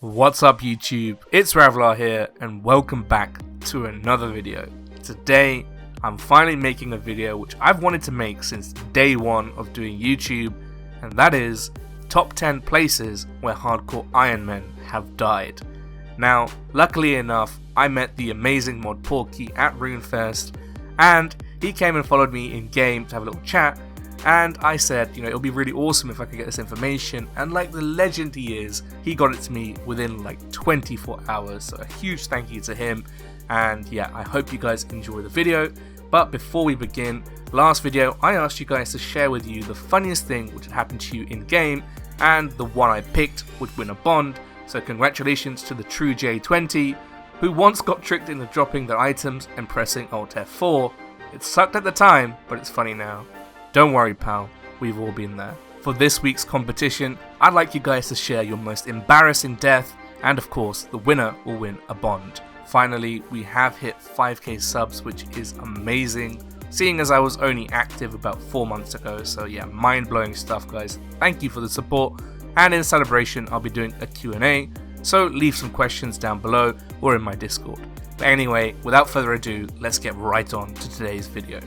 What's up YouTube, it's Ravlar here and welcome back to another video. Today I'm finally making a video which I've wanted to make since day one of doing YouTube, and that is top 10 places where hardcore Ironmen have died. Now luckily enough I met the amazing mod Porky at RuneFest and he came and followed me in game to have a little chat. And I said, it'll be really awesome if I could get this information, and like the legend he is, he got it to me within like 24 hours, so a huge thank you to him. And yeah, I hope you guys enjoy the video. But before we begin, last video I asked you guys to share with you the funniest thing which had happened to you in game, and the one I picked would win a bond, so congratulations to the true J20, who once got tricked into dropping their items and pressing Alt F4. It sucked at the time, but it's funny now. Don't worry pal, we've all been there. For this week's competition, I'd like you guys to share your most embarrassing death, and of course, the winner will win a bond. Finally, we have hit 5k subs, which is amazing, seeing as I was only active about 4 months ago, so yeah, mind-blowing stuff guys. Thank you for the support, and in celebration, I'll be doing a Q&A, so leave some questions down below or in my Discord. But anyway, without further ado, let's get right on to today's video.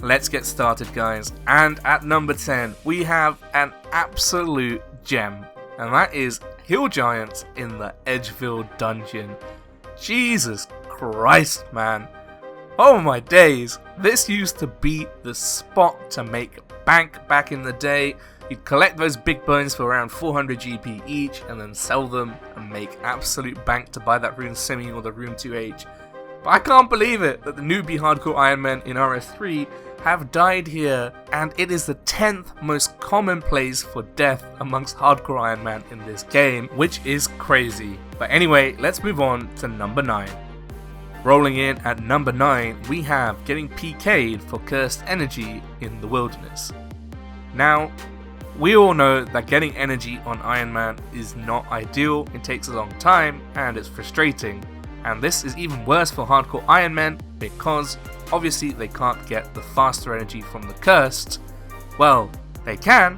Let's get started guys, and at number 10 we have an absolute gem, and that is Hill Giants in the Edgefield dungeon. Jesus Christ man, oh my days, this used to be the spot to make bank back in the day. You'd collect those big bones for around 400 GP each and then sell them and make absolute bank to buy that Rune Simi or the Rune 2H. But I can't believe it that the newbie hardcore Ironmen in RS3 have died here, and it is the 10th most common place for death amongst hardcore Ironman in this game, which is crazy. But anyway, let's move on to number 9. Rolling in at number 9, we have getting PK'd for cursed energy in the wilderness. Now, we all know that getting energy on Ironman is not ideal, it takes a long time and it's frustrating. And this is even worse for hardcore Ironmen because obviously they can't get the faster energy from the cursed. Well, they can,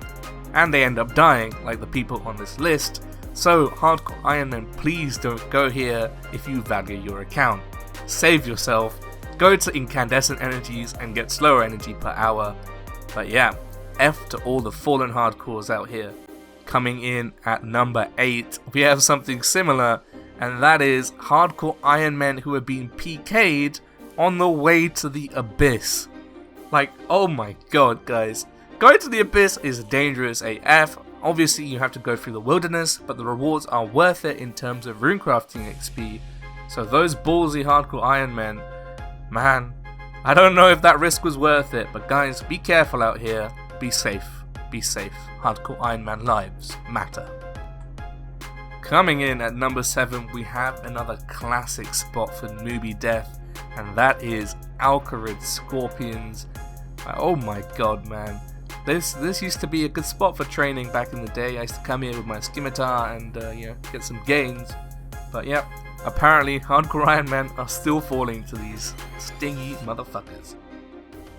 and they end up dying like the people on this list. So hardcore Ironmen, please don't go here if you value your account. Save yourself, go to incandescent energies and get slower energy per hour. But yeah, F to all the fallen hardcores out here. Coming in at number 8, we have something similar, and that is hardcore Ironmen who are being PK'd on the way to the abyss. Like, oh my god guys, going to the abyss is dangerous AF. Obviously you have to go through the wilderness, but the rewards are worth it in terms of runecrafting XP. So those ballsy hardcore Ironmen, man, I don't know if that risk was worth it, but guys, be careful out here, be safe, hardcore Ironman lives matter. Coming in at number 7, we have another classic spot for newbie death, and that is Alcarid Scorpions. Oh my god man, this used to be a good spot for training back in the day. I used to come here with my scimitar and get some gains. But yeah, apparently hardcore Ironmen are still falling to these stingy motherfuckers.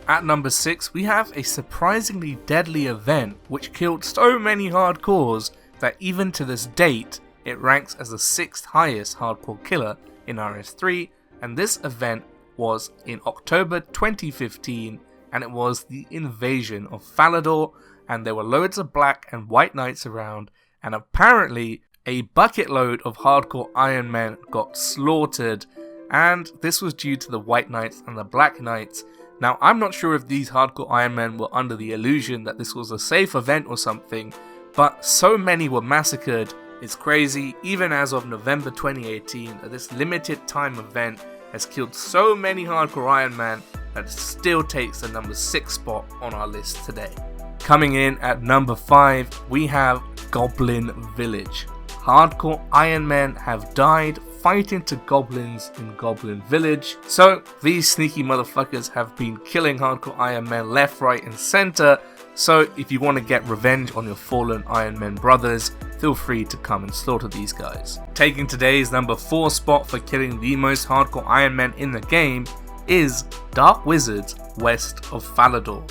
At number 6, we have a surprisingly deadly event which killed so many hardcores that even to this date it ranks as the 6th highest hardcore killer in RS3, and this event was in October 2015, and it was the invasion of Falador, and there were loads of black and white knights around, and apparently a bucket load of hardcore Ironmen got slaughtered, and this was due to the white knights and the black knights. Now I'm not sure if these hardcore Ironmen were under the illusion that this was a safe event or something, but so many were massacred. It's crazy, even as of November 2018, that this limited time event has killed so many hardcore Ironmen that it still takes the number 6 spot on our list today. Coming in at number 5, we have Goblin Village. Hardcore Ironmen have died fighting to goblins in Goblin Village, so these sneaky motherfuckers have been killing hardcore Ironmen left, right and center. So if you want to get revenge on your fallen Ironmen brothers, feel free to come and slaughter these guys. Taking today's number 4 spot for killing the most hardcore Ironmen in the game is Dark Wizards west of Falador.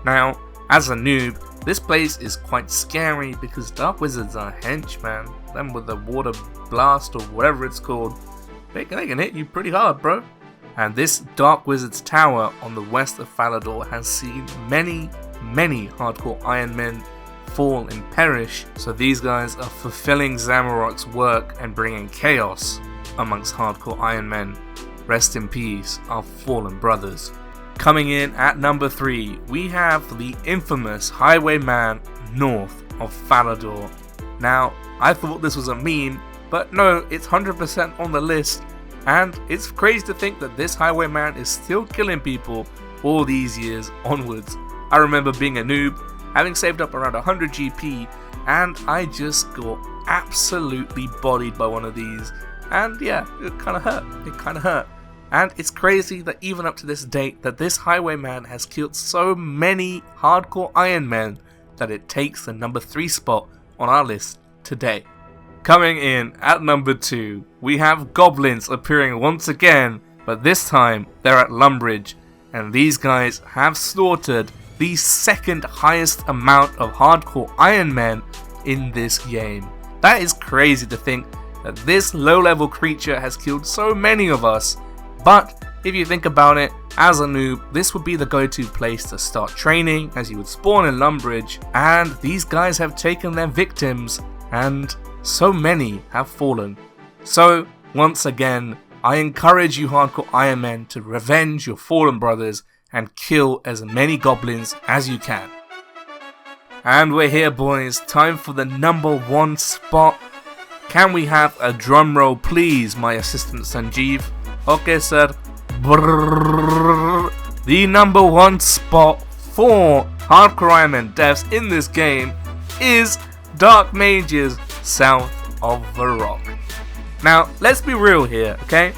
Now, as a noob, This place is quite scary because dark wizards are henchmen. Them with the water blast or whatever it's called, they can hit you pretty hard, bro. And this dark wizard's tower on the west of Falador has seen many hardcore Ironmen fall and perish, so these guys are fulfilling Zamorak's work and bringing chaos amongst hardcore Ironmen. Rest in peace, our fallen brothers. Coming in at number 3, we have the infamous Highwayman north of Falador. Now, I thought this was a meme, but no, it's 100% on the list, and it's crazy to think that this Highwayman is still killing people all these years onwards. I remember being a noob, having saved up around 100 GP, and I just got absolutely bodied by one of these, and yeah, it kinda hurt. And it's crazy that even up to this date that this Highwayman has killed so many hardcore Ironmen that it takes the number 3 spot on our list today. Coming in at number 2, we have goblins appearing once again, but this time they're at Lumbridge, and these guys have slaughtered the second highest amount of hardcore Ironmen in this game. That is crazy to think that this low level creature has killed so many of us. But if you think about it, as a noob, this would be the go-to place to start training, as you would spawn in Lumbridge, and these guys have taken their victims, and so many have fallen. So, once again, I encourage you hardcore Ironmen to revenge your fallen brothers and kill as many goblins as you can. And we're here, boys, time for the number 1 spot. Can we have a drum roll, please, my assistant Sanjeev? Okay, sir. Brrr. The number 1 spot for hardcore Ironman devs in this game is Dark Mages south of the rock. Now, let's be real here, okay?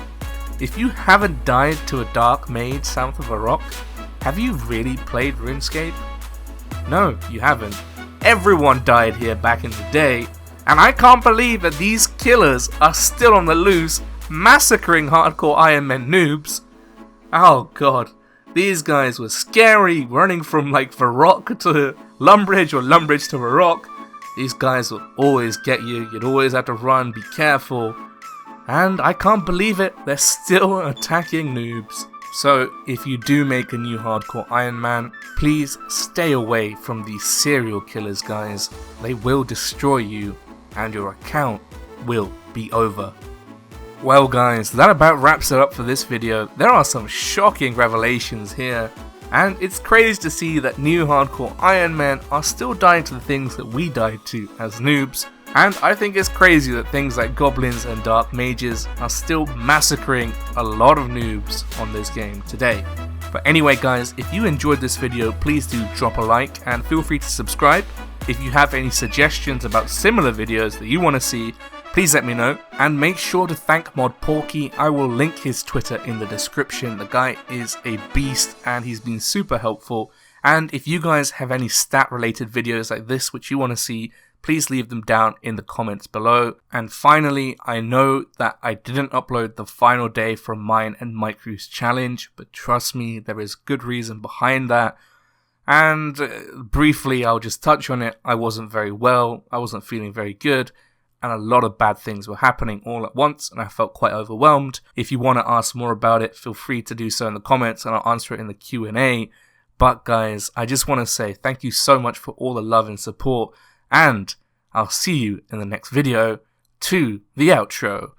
If you haven't died to a Dark Mage south of a rock, have you really played Runescape? No, you haven't. Everyone died here back in the day, and I can't believe that these killers are still on the loose, massacring hardcore Ironmen noobs. Oh god, these guys were scary, running from like Varrock to Lumbridge or Lumbridge to Varrock. These guys will always get you, you'd always have to run, be careful. And I can't believe it, they're still attacking noobs. So if you do make a new hardcore Ironman, please stay away from these serial killers, guys. They will destroy you and your account will be over. Well guys, that about wraps it up for this video. There are some shocking revelations here, and it's crazy to see that new hardcore Ironmen are still dying to the things that we died to as noobs, and I think it's crazy that things like goblins and dark mages are still massacring a lot of noobs on this game today. But anyway guys, if you enjoyed this video, please do drop a like and feel free to subscribe. If you have any suggestions about similar videos that you want to see, please let me know, and make sure to thank Mod Porky. I will link his Twitter in the description. The guy is a beast and he's been super helpful. And if you guys have any stat related videos like this which you want to see, please leave them down in the comments below. And finally, I know that I didn't upload the final day from mine and Microw's challenge, but trust me, there is good reason behind that. And briefly, I'll just touch on it. I wasn't very well, I wasn't feeling very good, and a lot of bad things were happening all at once, and I felt quite overwhelmed. If you want to ask more about it, feel free to do so in the comments, and I'll answer it in the Q&A. But guys, I just want to say thank you so much for all the love and support, and I'll see you in the next video. To the outro.